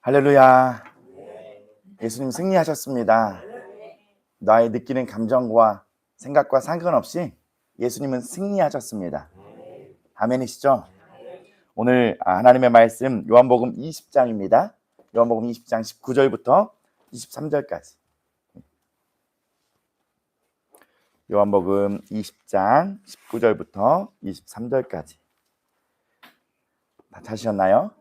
할렐루야. 예수님 승리하셨습니다. 나의 느끼는 감정과 생각과 상관없이 예수님은 승리하셨습니다. 아멘이시죠? 오늘 하나님의 말씀 요한복음 20장입니다. 요한복음 20장 19절부터 23절까지. 요한복음 20장 19절부터 23절까지. 다 찾으셨나요?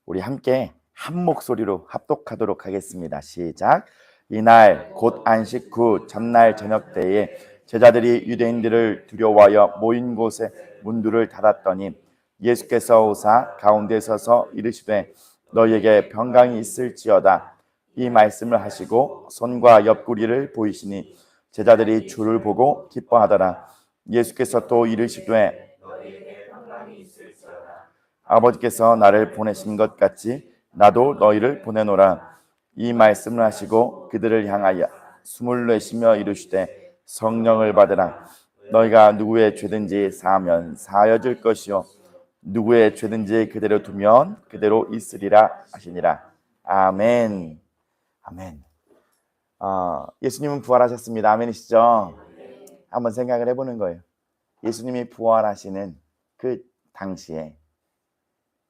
우리 함께 한 목소리로 합독하도록 하겠습니다. 시작. 이날 곧 안식 후 첫날 저녁 때에 제자들이 유대인들을 두려워하여 모인 곳에 문들을 닫았더니 예수께서 오사 가운데 서서 이르시되 너희에게 평강이 있을지어다. 이 말씀을 하시고 손과 옆구리를 보이시니 제자들이 주를 보고 기뻐하더라. 예수께서 또 이르시되 아버지께서 나를 보내신 것 같이 나도 너희를 보내노라. 이 말씀을 하시고 그들을 향하여 숨을 내쉬며 이르시되 성령을 받으라. 너희가 누구의 죄든지 사하면 사하여질 것이요 누구의 죄든지 그대로 두면 그대로 있으리라 하시니라. 아멘. 아멘. 예수님은 부활하셨습니다. 아멘이시죠? 한번 생각을 해보는 거예요. 예수님이 부활하시는 그 당시에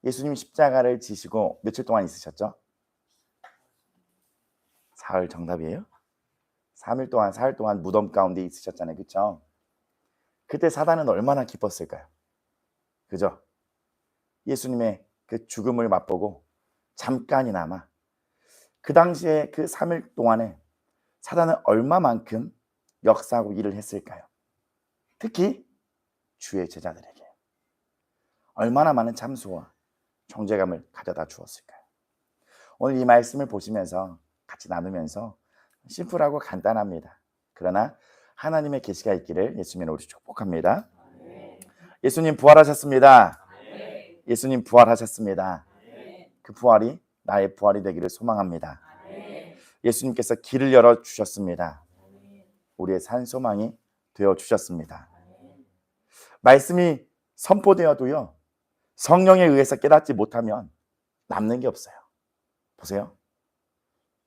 예수님 십자가를 지시고 며칠 동안 있으셨죠? 사흘. 정답이에요? 3일 동안, 사흘 동안 무덤 가운데 있으셨잖아요. 그렇죠? 그때 사단은 얼마나 기뻤을까요? 그죠? 예수님의 그 죽음을 맛보고 잠깐이나마 그 당시에 그 3일 동안에 사단은 얼마만큼 역사하고 일을 했을까요? 특히 주의 제자들에게 얼마나 많은 참수와 존재감을 가져다 주었을까요? 오늘 이 말씀을 보시면서 같이 나누면서 심플하고 간단합니다. 그러나 하나님의 계시가 있기를 예수님으로 축복합니다. 예수님 부활하셨습니다. 예수님 부활하셨습니다. 그 부활이 나의 부활이 되기를 소망합니다. 예수님께서 길을 열어주셨습니다. 우리의 산 소망이 되어주셨습니다. 말씀이 선포되어도요 성령에 의해서 깨닫지 못하면 남는 게 없어요. 보세요.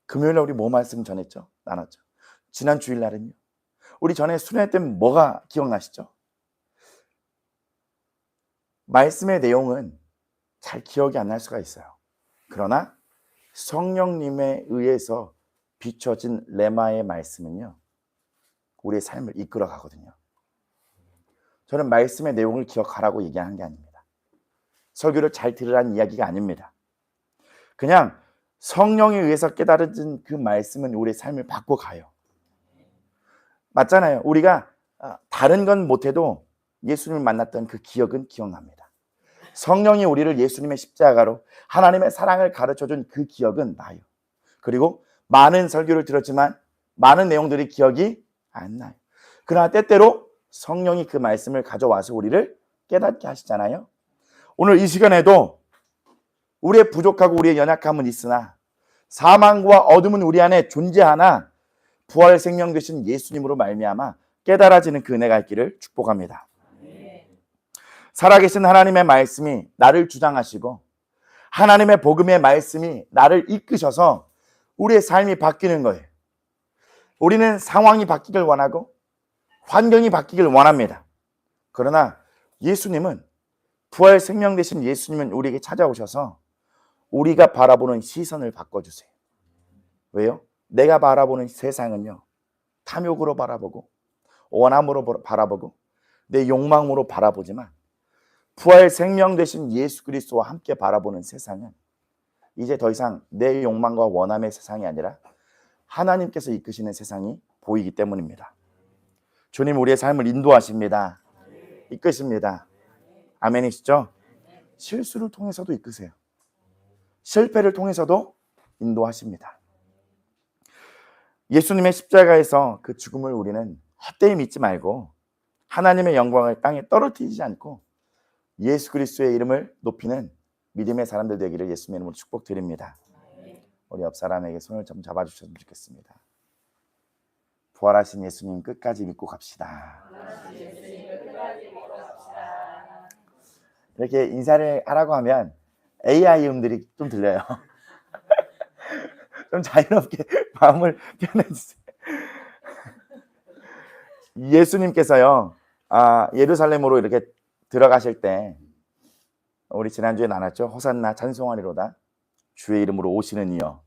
금요일에 우리 뭐 말씀 전했죠? 나눴죠. 지난 주일날은요. 우리 전에 수련했던 뭐가 기억나시죠? 말씀의 내용은 잘 기억이 안 날 수가 있어요. 그러나 성령님에 의해서 비춰진 레마의 말씀은요. 우리의 삶을 이끌어 가거든요. 저는 말씀의 내용을 기억하라고 얘기하는 게 아닙니다. 설교를 잘 들으라는 이야기가 아닙니다. 그냥 성령에 의해서 깨달아진 그 말씀은 우리의 삶을 바꿔가요. 맞잖아요. 우리가 다른 건 못해도 예수님을 만났던 그 기억은 기억납니다. 성령이 우리를 예수님의 십자가로 하나님의 사랑을 가르쳐준 그 기억은 나요. 그리고 많은 설교를 들었지만 많은 내용들이 기억이 안 나요. 그러나 때때로 성령이 그 말씀을 가져와서 우리를 깨닫게 하시잖아요. 오늘 이 시간에도 우리의 부족하고 우리의 연약함은 있으나 사망과 어둠은 우리 안에 존재하나 부활 생명 되신 예수님으로 말미암아 깨달아지는 그 은혜가 있기를 축복합니다. 살아계신 하나님의 말씀이 나를 주장하시고 하나님의 복음의 말씀이 나를 이끄셔서 우리의 삶이 바뀌는 거예요. 우리는 상황이 바뀌길 원하고 환경이 바뀌길 원합니다. 그러나 예수님은 부활 생명 되신 예수님은 우리에게 찾아오셔서 우리가 바라보는 시선을 바꿔주세요. 왜요? 내가 바라보는 세상은요 탐욕으로 바라보고 원함으로 바라보고 내 욕망으로 바라보지만 부활 생명 되신 예수 그리스도와 함께 바라보는 세상은 이제 더 이상 내 욕망과 원함의 세상이 아니라 하나님께서 이끄시는 세상이 보이기 때문입니다. 주님 우리의 삶을 인도하십니다. 이끄십니다. 아멘이시죠? 실수를 통해서도 이끄세요. 실패를 통해서도 인도하십니다. 예수님의 십자가에서 그 죽음을 우리는 헛되이 믿지 말고 하나님의 영광을 땅에 떨어뜨리지 않고 예수 그리스도의 이름을 높이는 믿음의 사람들 되기를 예수님의 이름으로 축복드립니다. 우리 옆 사람에게 손을 좀 잡아주셨으면 좋겠습니다. 부활하신 예수님 끝까지 믿고 갑시다. 이렇게 인사를 하라고 하면 AI 음들이 좀 들려요. 좀 자유롭게 마음을 표현해주세요. 예수님께서요, 예루살렘으로 이렇게 들어가실 때, 우리 지난주에 나눴죠. 호산나 찬송하리로다. 주의 이름으로 오시는 이여.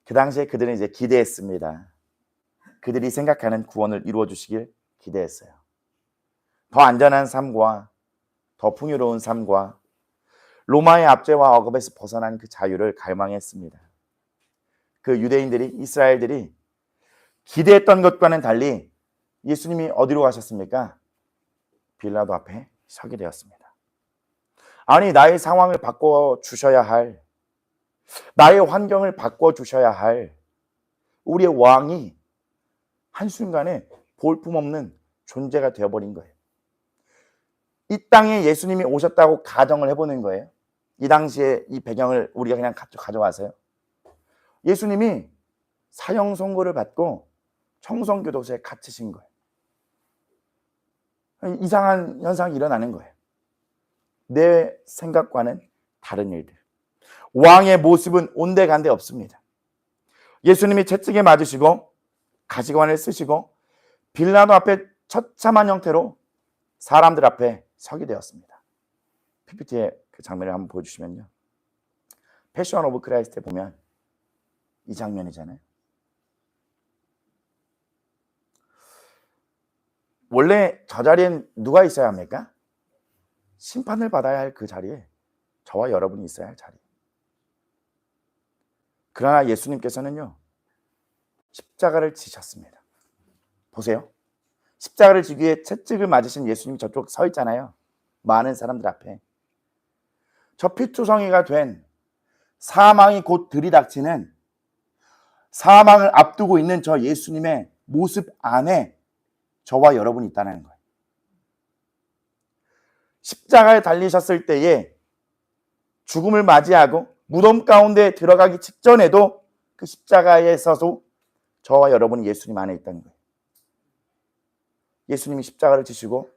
그 당시에 그들은 이제 기대했습니다. 그들이 생각하는 구원을 이루어 주시길 기대했어요. 더 안전한 삶과 더 풍요로운 삶과 로마의 압제와 억압에서 벗어난 그 자유를 갈망했습니다. 그 유대인들이, 이스라엘들이 기대했던 것과는 달리 예수님이 어디로 가셨습니까? 빌라도 앞에 서게 되었습니다. 아니, 나의 상황을 바꿔주셔야 할, 나의 환경을 바꿔주셔야 할 우리의 왕이 한순간에 볼품없는 존재가 되어버린 거예요. 이 땅에 예수님이 오셨다고 가정을 해보는 거예요. 이 당시에 이 배경을 우리가 그냥 가져와서요. 예수님이 사형 선고를 받고 청송교도소에 갇히신 거예요. 이상한 현상이 일어나는 거예요. 내 생각과는 다른 일들. 왕의 모습은 온데간데 없습니다. 예수님이 채찍에 맞으시고 가시관을 쓰시고 빌라도 앞에 처참한 형태로 사람들 앞에 서게 되었습니다. PPT에 그 장면을 한번 보여주시면요. 패션 오브 크라이스트에 보면 이 장면이잖아요. 원래 저 자리엔 누가 있어야 합니까? 심판을 받아야 할 그 자리에 저와 여러분이 있어야 할 자리. 그러나 예수님께서는요, 십자가를 지셨습니다. 보세요. 십자가를 지기 위해 채찍을 맞으신 예수님이 저쪽 서 있잖아요. 많은 사람들 앞에. 저 피투성이가 된 사망이 곧 들이닥치는 사망을 앞두고 있는 저 예수님의 모습 안에 저와 여러분이 있다는 거예요. 십자가에 달리셨을 때에 죽음을 맞이하고 무덤 가운데 들어가기 직전에도 그 십자가에 서서 저와 여러분이 예수님 안에 있다는 거예요. 예수님이 십자가를 지시고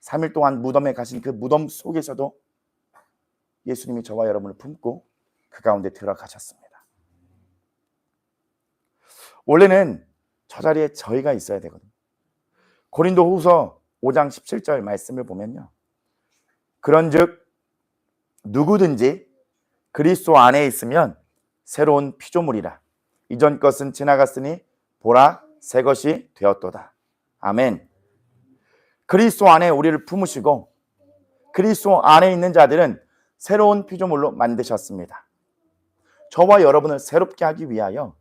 3일 동안 무덤에 가신 그 무덤 속에서도 예수님이 저와 여러분을 품고 그 가운데 들어가셨습니다. 원래는 저 자리에 저희가 있어야 되거든요. 고린도후서 5장 17절 말씀을 보면요. 그런즉 누구든지 그리스도 안에 있으면 새로운 피조물이라. 이전 것은 지나갔으니 보라 새 것이 되었도다. 아멘. 그리스도 안에 우리를 품으시고 그리스도 안에 있는 자들은 새로운 피조물로 만드셨습니다. 저와 여러분을 새롭게 하기 위하여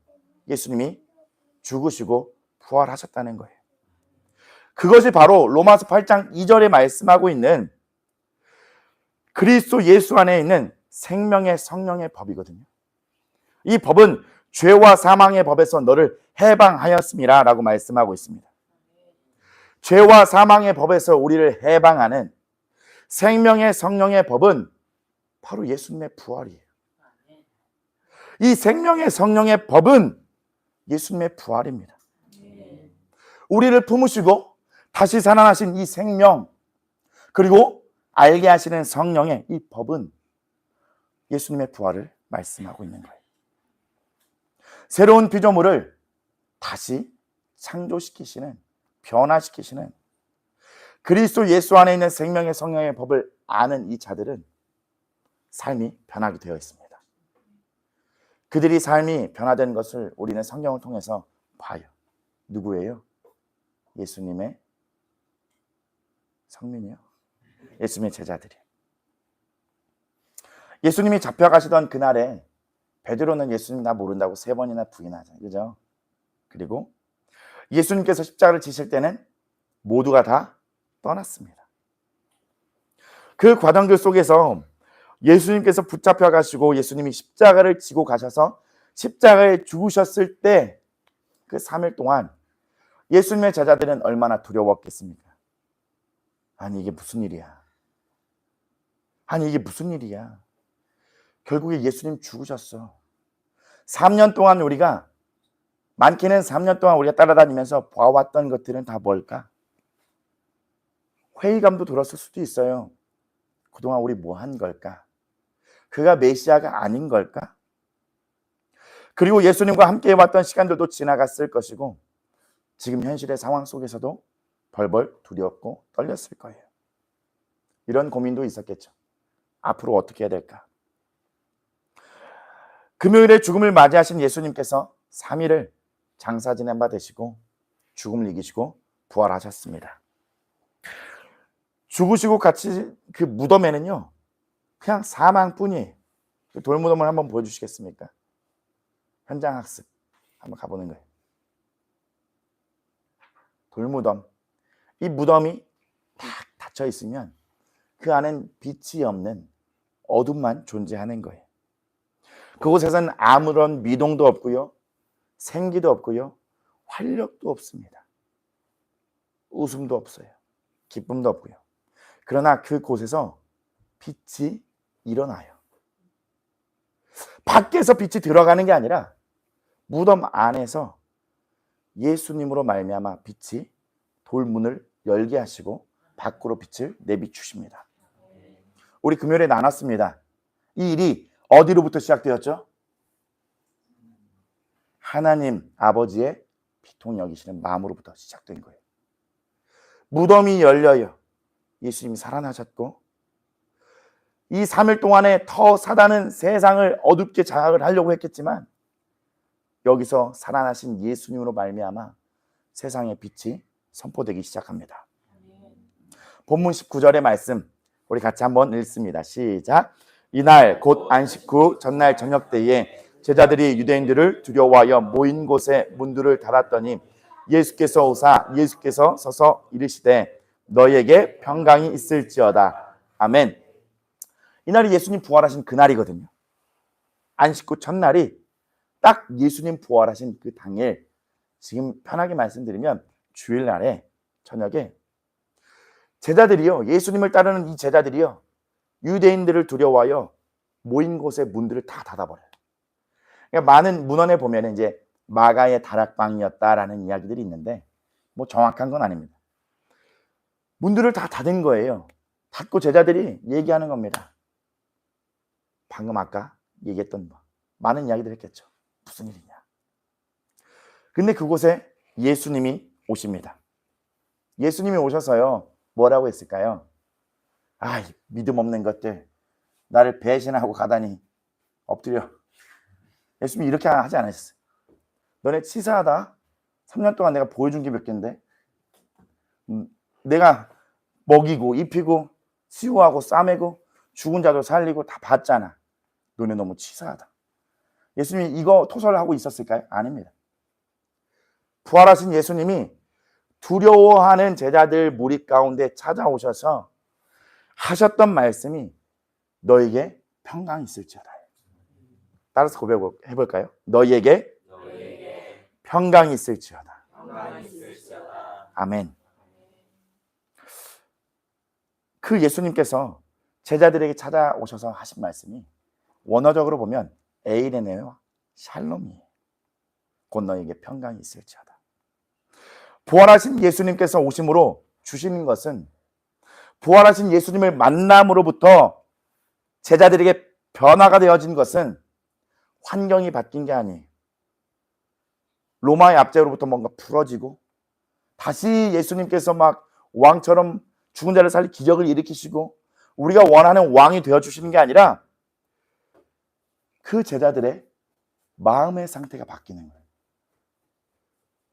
예수님이 죽으시고 부활하셨다는 거예요. 그것이 바로 로마서 8장 2절에 말씀하고 있는 그리스도 예수 안에 있는 생명의 성령의 법이거든요. 이 법은 죄와 사망의 법에서 너를 해방하였음이라 라고 말씀하고 있습니다. 죄와 사망의 법에서 우리를 해방하는 생명의 성령의 법은 바로 예수님의 부활이에요. 이 생명의 성령의 법은 예수님의 부활입니다. 우리를 품으시고 다시 살아나신 이 생명, 그리고 알게 하시는 성령의 이 법은 예수님의 부활을 말씀하고 있는 거예요. 새로운 피조물을 다시 창조시키시는, 변화시키시는 그리스도 예수 안에 있는 생명의 성령의 법을 아는 이 자들은 삶이 변하게 되어 있습니다. 그들이 삶이 변화된 것을 우리는 성경을 통해서 봐요. 누구예요? 예수님의 성민이요. 예수님의 제자들이에요. 예수님이 잡혀가시던 그날에 베드로는 예수님 나 모른다고 3번이나 부인하잖아요. 그죠? 그리고 예수님께서 십자가를 지실 때는 모두가 다 떠났습니다. 그 과정들 속에서 예수님께서 붙잡혀 가시고 예수님이 십자가를 지고 가셔서 십자가에 죽으셨을 때 그 3일 동안 예수님의 제자들은 얼마나 두려웠겠습니까? 아니 이게 무슨 일이야? 아니 이게 무슨 일이야? 결국에 예수님 죽으셨어. 3년 동안 우리가, 많게는 3년 동안 우리가 따라다니면서 봐왔던 것들은 다 뭘까? 회의감도 들었을 수도 있어요. 그동안 우리 뭐 한 걸까? 그가 메시아가 아닌 걸까? 그리고 예수님과 함께 해왔던 시간들도 지나갔을 것이고 지금 현실의 상황 속에서도 벌벌 두렵고 떨렸을 거예요. 이런 고민도 있었겠죠. 앞으로 어떻게 해야 될까? 금요일에 죽음을 맞이하신 예수님께서 3일을 장사 지낸 바 되시고 죽음을 이기시고 부활하셨습니다. 죽으시고 같이 그 무덤에는요 그냥 사망뿐이에요. 그 돌무덤을 한번 보여주시겠습니까? 현장 학습 한번 가보는 거예요. 돌무덤. 이 무덤이 딱 닫혀 있으면 그 안엔 빛이 없는 어둠만 존재하는 거예요. 그곳에서는 아무런 미동도 없고요, 생기도 없고요, 활력도 없습니다. 웃음도 없어요. 기쁨도 없고요. 그러나 그곳에서 빛이 일어나요. 밖에서 빛이 들어가는 게 아니라 무덤 안에서 예수님으로 말미암아 빛이 돌문을 열게 하시고 밖으로 빛을 내비추십니다. 우리 금요일에 나눴습니다. 이 일이 어디로부터 시작되었죠? 하나님 아버지의 비통 여기시는 마음으로부터 시작된 거예요. 무덤이 열려요. 예수님이 살아나셨고 이 3일 동안에 더 사단은 세상을 어둡게 장악을 하려고 했겠지만 여기서 살아나신 예수님으로 말미암아 세상의 빛이 선포되기 시작합니다. 본문 19절의 말씀 우리 같이 한번 읽습니다. 시작. 이날 곧 안식 후 전날 저녁 때에 제자들이 유대인들을 두려워하여 모인 곳에 문들을 닫았더니 예수께서 오사 예수께서 서서 이르시되 너희에게 평강이 있을지어다. 아멘. 이날이 예수님 부활하신 그날이거든요. 안식 후 첫날이 딱 예수님 부활하신 그 당일, 지금 편하게 말씀드리면 주일날에 저녁에 제자들이요, 예수님을 따르는 이 제자들이요, 유대인들을 두려워하여 모인 곳의 문들을 다 닫아버려요. 그러니까 많은 문헌에 보면 이제 마가의 다락방이었다라는 이야기들이 있는데 뭐 정확한 건 아닙니다. 문들을 다 닫은 거예요. 닫고 제자들이 얘기하는 겁니다. 방금 아까 얘기했던 많은 이야기들 했겠죠. 무슨 일이냐. 근데 그곳에 예수님이 오십니다. 예수님이 오셔서요, 뭐라고 했을까요? 아, 믿음 없는 것들, 나를 배신하고 가다니 엎드려. 예수님이 이렇게 하지 않으셨어요. 너네 치사하다. 3년 동안 내가 보여준 게 몇 개인데 내가 먹이고 입히고 치유하고 싸매고 죽은 자도 살리고 다 봤잖아. 너네 너무 치사하다. 예수님이 이거 토설을 하고 있었을까요? 아닙니다. 부활하신 예수님이 두려워하는 제자들 무리 가운데 찾아오셔서 하셨던 말씀이 너에게 평강이 있을지어다. 따라서 고백해볼까요? 너희에게 평강이 있을지어다. 아멘. 그 예수님께서 제자들에게 찾아오셔서 하신 말씀이 원어적으로 보면 에이레네와 샬롬이에요. 곧 너에게 평강이 있을지어다. 부활하신 예수님께서 오심으로 주시는 것은, 부활하신 예수님을 만남으로부터 제자들에게 변화가 되어진 것은 환경이 바뀐 게 아니에요. 로마의 압제로부터 뭔가 풀어지고 다시 예수님께서 막 왕처럼 죽은 자를 살리 기적을 일으키시고 우리가 원하는 왕이 되어주시는 게 아니라 그 제자들의 마음의 상태가 바뀌는 거예요.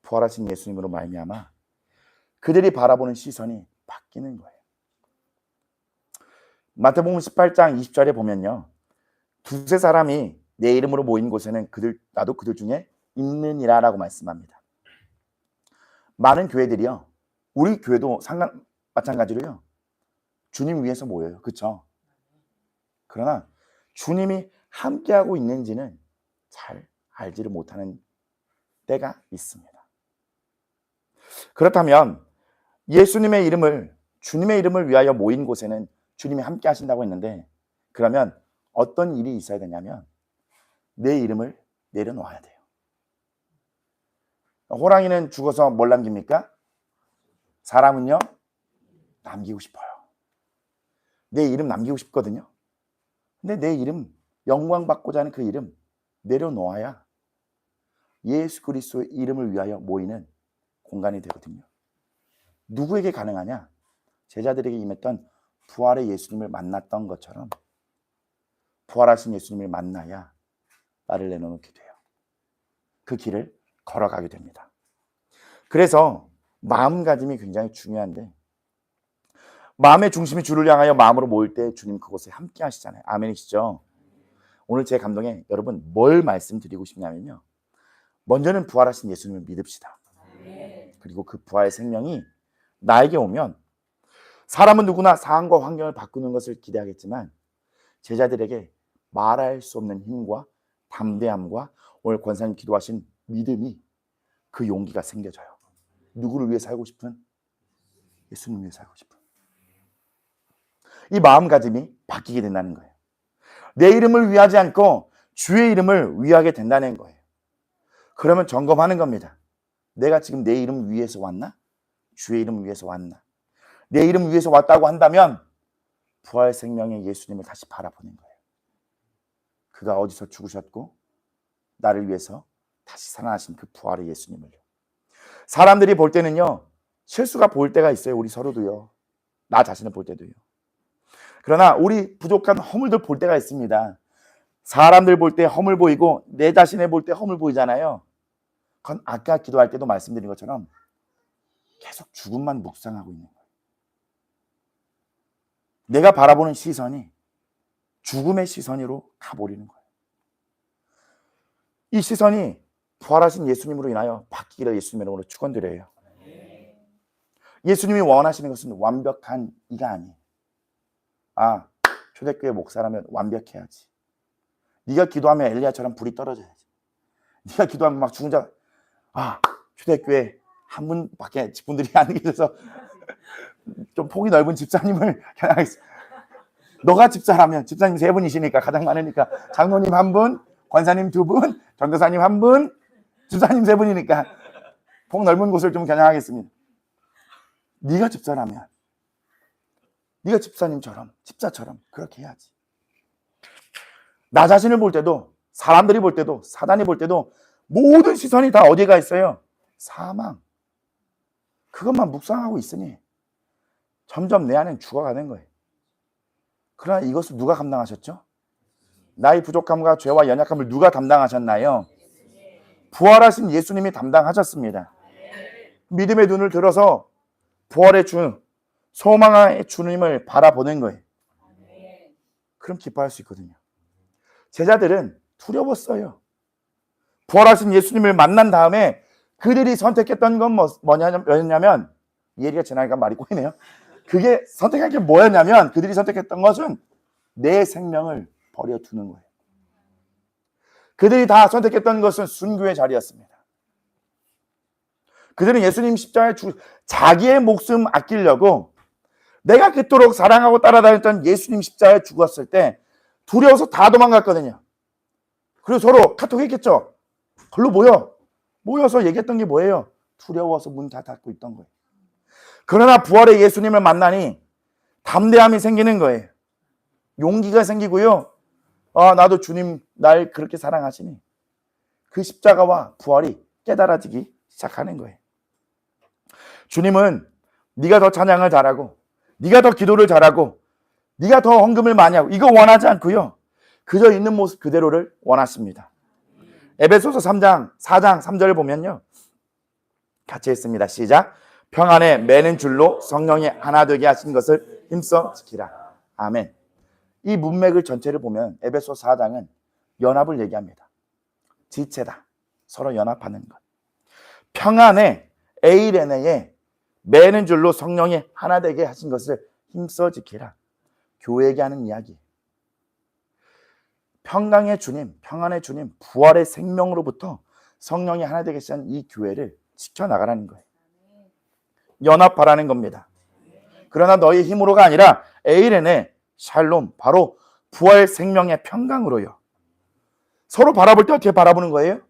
부활하신 예수님으로 말미암아 그들이 바라보는 시선이 바뀌는 거예요. 마태복음 18장 20절에 보면요, 두세 사람이 내 이름으로 모인 곳에는 나도 그들 중에 있느니라 라고 말씀합니다. 많은 교회들이요, 우리 교회도 마찬가지로요, 주님 위해서 모여요. 그렇죠? 그러나 주님이 함께하고 있는지는 잘 알지를 못하는 때가 있습니다. 그렇다면 예수님의 이름을, 주님의 이름을 위하여 모인 곳에는 주님이 함께 하신다고 했는데, 그러면 어떤 일이 있어야 되냐면 내 이름을 내려놓아야 돼요. 호랑이는 죽어서 뭘 남깁니까? 사람은요, 남기고 싶어요. 내 이름 남기고 싶거든요. 근데 내 이름, 영광 받고자 하는 그 이름 내려놓아야 예수 그리스도의 이름을 위하여 모이는 공간이 되거든요. 누구에게 가능하냐? 제자들에게 임했던 부활의 예수님을 만났던 것처럼 부활하신 예수님을 만나야 나를 내려놓게 돼요. 그 길을 걸어가게 됩니다. 그래서 마음가짐이 굉장히 중요한데, 마음의 중심이 주를 향하여 마음으로 모일 때 주님 그곳에 함께 하시잖아요. 아멘이시죠? 오늘 제 감동에 여러분 뭘 말씀드리고 싶냐면요, 먼저는 부활하신 예수님을 믿읍시다. 그리고 그 부활의 생명이 나에게 오면, 사람은 누구나 상황과 환경을 바꾸는 것을 기대하겠지만 제자들에게 말할 수 없는 힘과 담대함과 오늘 권사님 기도하신 믿음이, 그 용기가 생겨져요. 누구를 위해 살고 싶은? 예수님 위해 살고 싶은. 이 마음가짐이 바뀌게 된다는 거예요. 내 이름을 위하지 않고 주의 이름을 위하게 된다는 거예요. 그러면 점검하는 겁니다. 내가 지금 내 이름 위해서 왔나? 주의 이름 위해서 왔나? 내 이름 위해서 왔다고 한다면 부활 생명의 예수님을 다시 바라보는 거예요. 그가 어디서 죽으셨고 나를 위해서 다시 살아나신 그 부활의 예수님을요. 사람들이 볼 때는요, 실수가 보일 때가 있어요. 우리 서로도요. 나 자신을 볼 때도요. 그러나 우리 부족한 허물들 볼 때가 있습니다. 사람들 볼 때 허물 보이고 내 자신을 볼 때 허물 보이잖아요. 그건 아까 기도할 때도 말씀드린 것처럼 계속 죽음만 묵상하고 있는 거예요. 내가 바라보는 시선이 죽음의 시선으로 가버리는 거예요. 이 시선이 부활하신 예수님으로 인하여 바뀌기를 예수님의 이름으로 축원드려요. 예수님이 원하시는 것은 완벽한 이가 아니에요. 아, 초대교회 목사라면 완벽해야지. 네가 기도하면 엘리야처럼 불이 떨어져야지. 네가 기도하면 막 죽은 자, 초대교회 한 분밖에 직분들이 안 계셔서 좀 폭이 넓은 집사님을 겨냥하겠습니다. 너가 집사라면, 집사님 3분이시니까 가장 많으니까, 장로님 1분, 권사님 2분, 전도사님 1분, 집사님 3분이니까 폭 넓은 곳을 좀 겨냥하겠습니다. 네가 집사라면 네가 집사님처럼, 집사처럼 그렇게 해야지. 나 자신을 볼 때도, 사람들이 볼 때도, 사단이 볼 때도 모든 시선이 다 어디가 있어요? 사망. 그것만 묵상하고 있으니 점점 내 안엔 죽어가는 거예요. 그러나 이것을 누가 감당하셨죠? 나의 부족함과 죄와 연약함을 누가 담당하셨나요? 부활하신 예수님이 담당하셨습니다. 믿음의 눈을 들어서 부활의 주, 소망의 주님을 바라보는 거예요. 그럼 기뻐할 수 있거든요. 제자들은 두려웠어요. 부활하신 예수님을 만난 다음에 그들이 선택했던 건 뭐냐면, 예리가 지나니까 말이 꼬이네요. 그게 선택한 게 뭐였냐면, 그들이 선택했던 것은 내 생명을 버려두는 거예요. 그들이 다 선택했던 것은 순교의 자리였습니다. 그들은 예수님 십자가에 자기의 목숨 아끼려고, 내가 그토록 사랑하고 따라다녔던 예수님 십자가에 죽었을 때 두려워서 다 도망갔거든요. 그리고 서로 카톡했겠죠. 걸로 모여서 얘기했던 게 뭐예요? 두려워서 문 다 닫고 있던 거예요. 그러나 부활의 예수님을 만나니 담대함이 생기는 거예요. 용기가 생기고요. 나도 주님 날 그렇게 사랑하시니, 그 십자가와 부활이 깨달아지기 시작하는 거예요. 주님은 네가 더 찬양을 잘하고, 네가 더 기도를 잘하고, 네가 더 헌금을 많이 하고, 이거 원하지 않고요, 그저 있는 모습 그대로를 원하십니다. 에베소서 4장 3절을 보면요, 같이 했습니다. 시작. 평안에 매는 줄로 성령이 하나 되게 하신 것을 힘써 지키라. 아멘. 이 문맥을 전체를 보면 에베소 4장은 연합을 얘기합니다. 지체다. 서로 연합하는 것. 평안에 에이레네에 매는 줄로 성령이 하나 되게 하신 것을 힘써 지키라. 교회에게 하는 이야기. 평강의 주님, 평안의 주님, 부활의 생명으로부터 성령이 하나 되게 하신 이 교회를 지켜나가라는 거예요. 연합하라는 겁니다. 그러나 너희 힘으로가 아니라 에이레네 샬롬, 바로 부활 생명의 평강으로요. 서로 바라볼 때 어떻게 바라보는 거예요?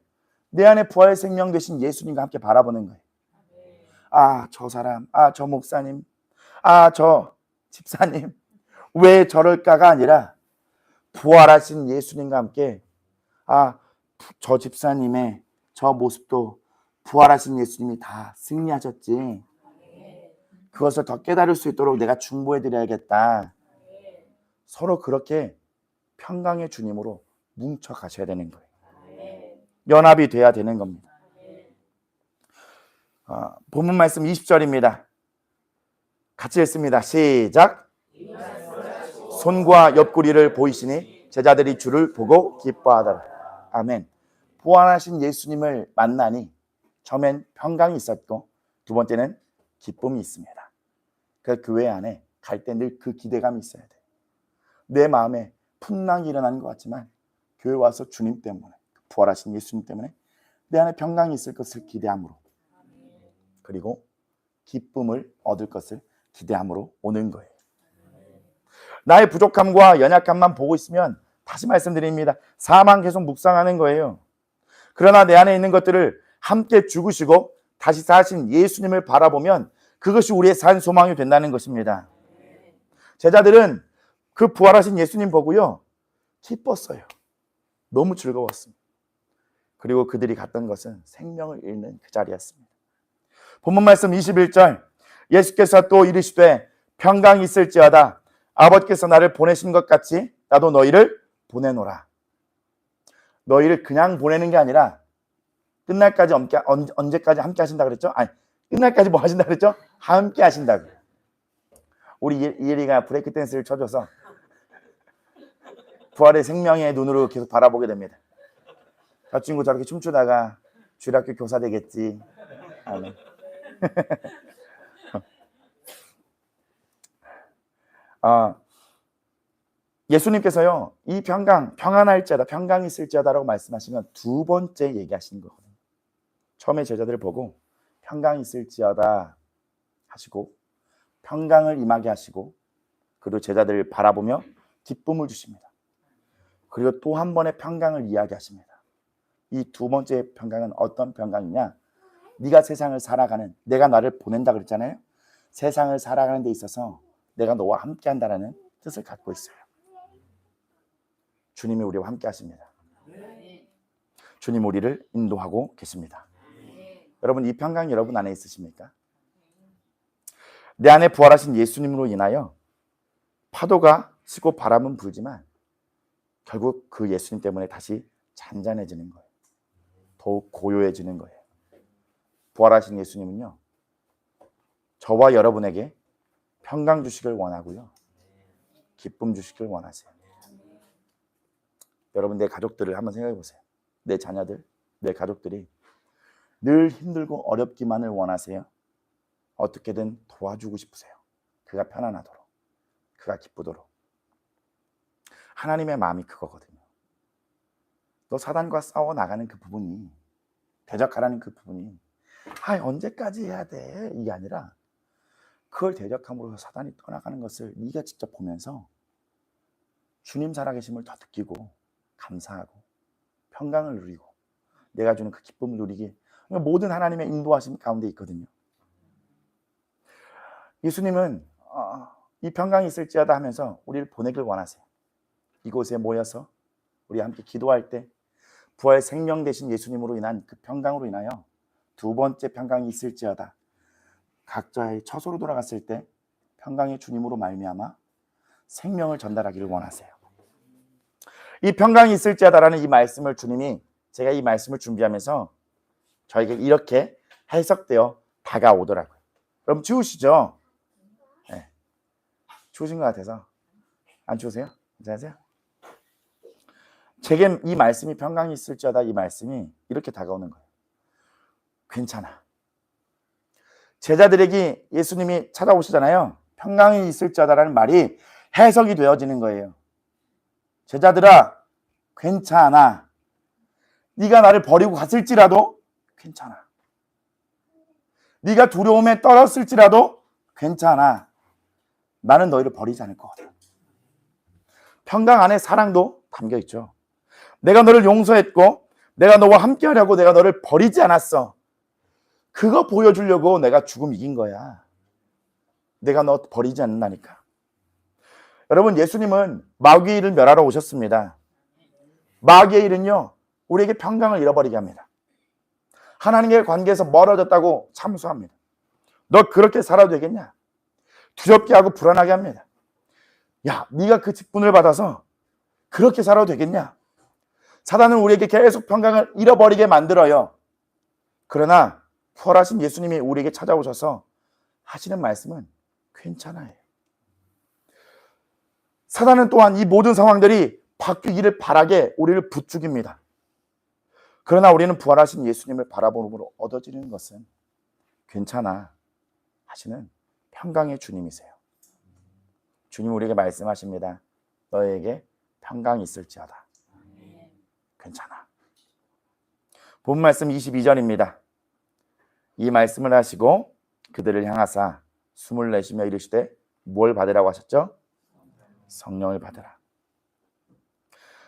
내 안에 부활 생명 되신 예수님과 함께 바라보는 거예요. 저 사람, 저 목사님, 저 집사님, 왜 저럴까가 아니라 부활하신 예수님과 함께 저 집사님의 저 모습도 부활하신 예수님이 다 승리하셨지. 그것을 더 깨달을 수 있도록 내가 중보해드려야겠다. 서로 그렇게 평강의 주님으로 뭉쳐 가셔야 되는 거예요. 연합이 돼야 되는 겁니다. 본문 말씀 20절입니다. 같이 읽습니다. 시작. 손과 옆구리를 보이시니 제자들이 주를 보고 기뻐하더라. 아멘. 부활하신 예수님을 만나니 처음엔 평강이 있었고 두 번째는 기쁨이 있습니다. 그 교회 안에 갈 때 늘 그 기대감이 있어야 돼요. 내 마음에 풍랑이 일어나는 것 같지만 교회 와서 주님 때문에, 부활하신 예수님 때문에 내 안에 평강이 있을 것을 기대함으로, 그리고 기쁨을 얻을 것을 기대함으로 오는 거예요. 나의 부족함과 연약함만 보고 있으면, 다시 말씀드립니다, 사망 계속 묵상하는 거예요. 그러나 내 안에 있는 것들을 함께 죽으시고 다시 사신 예수님을 바라보면 그것이 우리의 산 소망이 된다는 것입니다. 제자들은 그 부활하신 예수님 보고요, 기뻤어요. 너무 즐거웠습니다. 그리고 그들이 갔던 것은 생명을 잃는 그 자리였습니다. 본문 말씀 21절, 예수께서 또 이르시되 평강이 있을지어다. 아버지께서 나를 보내신 것 같이 나도 너희를 보내노라. 너희를 그냥 보내는 게 아니라 끝날까지 언제까지 함께 하신다 그랬죠? 아니, 끝날까지 뭐 하신다 그랬죠? 함께 하신다고. 우리 이혜리가 브레이크 댄스를 쳐줘서 부활의 생명의 눈으로 계속 바라보게 됩니다. 저 친구 저렇게 춤추다가 주일학교 교사 되겠지. 아멘. 예수님께서요, 이 평안할지어다, 평강이 있을지어다라고 말씀하시면 두 번째 얘기하시는 거거든요. 처음에 제자들을 보고 평강이 있을지어다 하시고 평강을 임하게 하시고, 그리고 제자들을 바라보며 기쁨을 주십니다. 그리고 또 한 번의 평강을 이야기하십니다. 이 두 번째 평강은 어떤 평강이냐? 네가 세상을 살아가는, 내가 나를 보낸다 그랬잖아요. 세상을 살아가는 데 있어서 내가 너와 함께 한다는 뜻을 갖고 있어요. 주님이 우리와 함께 하십니다. 주님 우리를 인도하고 계십니다. 여러분, 이 평강 여러분 안에 있으십니까? 내 안에 부활하신 예수님으로 인하여 파도가 치고 바람은 불지만 결국 그 예수님 때문에 다시 잔잔해지는 거예요. 더욱 고요해지는 거예요. 부활하신 예수님은요, 저와 여러분에게 평강 주시길 원하고요, 기쁨 주시길 원하세요. 여러분, 내 가족들을 한번 생각해 보세요. 내 자녀들, 내 가족들이 늘 힘들고 어렵기만을 원하세요? 어떻게든 도와주고 싶으세요? 그가 편안하도록, 그가 기쁘도록. 하나님의 마음이 그거거든요. 너 사단과 싸워 나가는 그 부분이, 대적하라는 그 부분이 언제까지 해야 돼? 이게 아니라 그걸 대적함으로써 사단이 떠나가는 것을 네가 직접 보면서 주님 살아계심을 더 느끼고 감사하고 평강을 누리고 내가 주는 그 기쁨을 누리기, 모든 하나님의 인도하심 가운데 있거든요. 예수님은 이 평강이 있을지어다 하면서 우리를 보내길 원하세요. 이곳에 모여서 우리 함께 기도할 때 부활 생명 되신 예수님으로 인한 그 평강으로 인하여 두 번째 평강이 있을지어다, 각자의 처소로 돌아갔을 때 평강의 주님으로 말미암아 생명을 전달하기를 원하세요. 이 평강이 있을지어다라는 이 말씀을 주님이, 제가 이 말씀을 준비하면서 저에게 이렇게 해석되어 다가오더라고요. 여러분 추우시죠? 네. 추우신 것 같아서. 안 추우세요? 괜찮으세요? 제게 이 말씀이, 평강이 있을지어다, 이 말씀이 이렇게 다가오는 거예요. 괜찮아. 제자들에게 예수님이 찾아오시잖아요. 평강이 있을지어다라는 말이 해석이 되어지는 거예요. 제자들아, 괜찮아. 네가 나를 버리고 갔을지라도 괜찮아. 네가 두려움에 떨었을지라도 괜찮아. 나는 너희를 버리지 않을 거거든. 평강 안에 사랑도 담겨 있죠. 내가 너를 용서했고 내가 너와 함께 하려고 내가 너를 버리지 않았어. 그거 보여주려고 내가 죽음 이긴 거야. 내가 너 버리지 않는다니까. 여러분, 예수님은 마귀의 일을 멸하러 오셨습니다. 마귀의 일은요, 우리에게 평강을 잃어버리게 합니다. 하나님과의 관계에서 멀어졌다고 참수합니다. 너 그렇게 살아도 되겠냐? 두렵게 하고 불안하게 합니다. 야, 네가 그 직분을 받아서 그렇게 살아도 되겠냐? 사단은 우리에게 계속 평강을 잃어버리게 만들어요. 그러나 부활하신 예수님이 우리에게 찾아오셔서 하시는 말씀은 괜찮아요. 사단은 또한 이 모든 상황들이 바뀌기를 바라게 우리를 부추깁니다. 그러나 우리는 부활하신 예수님을 바라봄으로 얻어지는 것은 괜찮아 하시는 평강의 주님이세요. 주님 우리에게 말씀하십니다. 너에게 평강이 있을지어다. 괜찮아. 본 말씀 22절입니다. 이 말씀을 하시고 그들을 향하사 숨을 내쉬며 이르시되 뭘 받으라고 하셨죠? 성령을 받으라.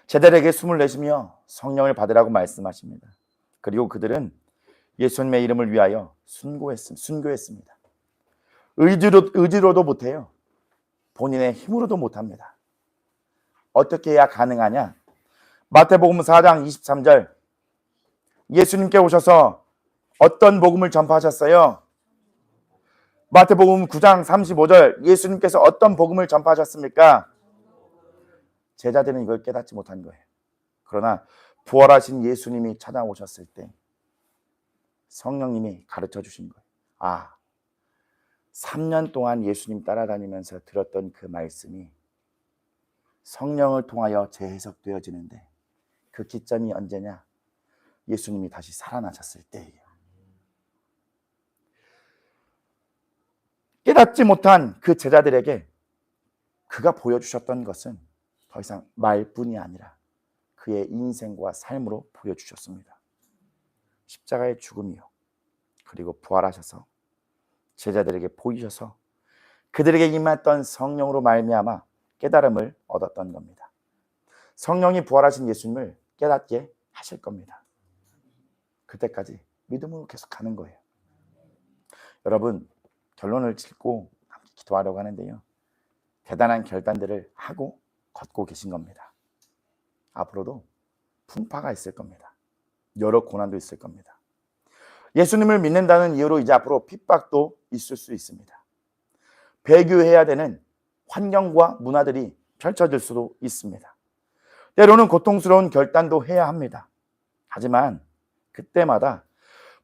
제자들에게 숨을 내쉬며 성령을 받으라고 말씀하십니다. 그리고 그들은 예수님의 이름을 위하여 순교했습니다. 의지로도 못해요. 본인의 힘으로도 못합니다. 어떻게 해야 가능하냐? 마태복음 4장 23절 예수님께 오셔서 어떤 복음을 전파하셨어요? 마태복음 9장 35절 예수님께서 어떤 복음을 전파하셨습니까? 제자들은 이걸 깨닫지 못한 거예요. 그러나 부활하신 예수님이 찾아오셨을 때 성령님이 가르쳐 주신 거예요. 아, 3년 동안 예수님 따라다니면서 들었던 그 말씀이 성령을 통하여 재해석되어지는데 그 기점이 언제냐? 예수님이 다시 살아나셨을 때예요. 깨닫지 못한 그 제자들에게 그가 보여주셨던 것은 더 이상 말뿐이 아니라 그의 인생과 삶으로 보여주셨습니다. 십자가의 죽음이요. 그리고 부활하셔서 제자들에게 보이셔서 그들에게 임했던 성령으로 말미암아 깨달음을 얻었던 겁니다. 성령이 부활하신 예수님을 깨닫게 하실 겁니다. 그때까지 믿음으로 계속 가는 거예요. 여러분, 결론을 짓고 함께 기도하려고 하는데요. 대단한 결단들을 하고 걷고 계신 겁니다. 앞으로도 풍파가 있을 겁니다. 여러 고난도 있을 겁니다. 예수님을 믿는다는 이유로 이제 앞으로 핍박도 있을 수 있습니다. 배교해야 되는 환경과 문화들이 펼쳐질 수도 있습니다. 때로는 고통스러운 결단도 해야 합니다. 하지만 그때마다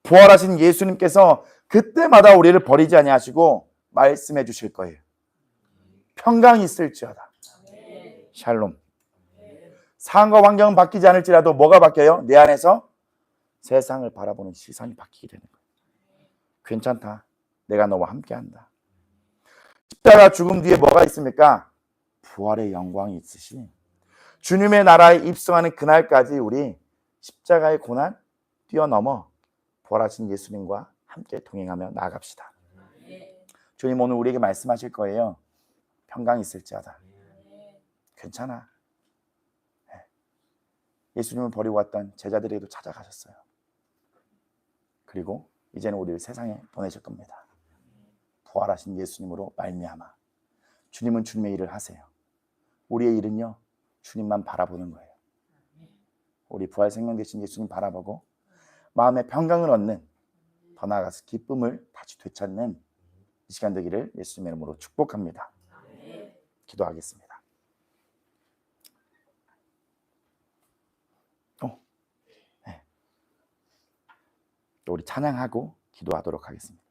부활하신 예수님께서 그때마다 우리를 버리지 아니하시고 말씀해 주실 거예요. 평강이 있을지어다. 샬롬. 상황과 환경은 바뀌지 않을지라도 뭐가 바뀌어요? 내 안에서 세상을 바라보는 시선이 바뀌게 되는 거예요. 괜찮다. 내가 너와 함께한다. 십자가 죽음 뒤에 뭐가 있습니까? 부활의 영광이 있으시 주님의 나라에 입성하는 그날까지 우리 십자가의 고난 뛰어넘어 부활하신 예수님과 함께 동행하며 나아갑시다. 주님 오늘 우리에게 말씀하실 거예요. 평강이 있을지어다. 괜찮아. 예수님을 버리고 왔던 제자들에게도 찾아가셨어요. 그리고 이제는 우리를 세상에 보내실 겁니다. 부활하신 예수님으로 말미암아 주님은 주님의 일을 하세요. 우리의 일은요 주님만 바라보는 거예요. 우리 부활 생명 되신 예수님 바라보고 마음의 평강을 얻는, 더 나아가서 기쁨을 다시 되찾는 이 시간 되기를 예수님의 이름으로 축복합니다. 기도하겠습니다. 우리 찬양하고 기도하도록 하겠습니다.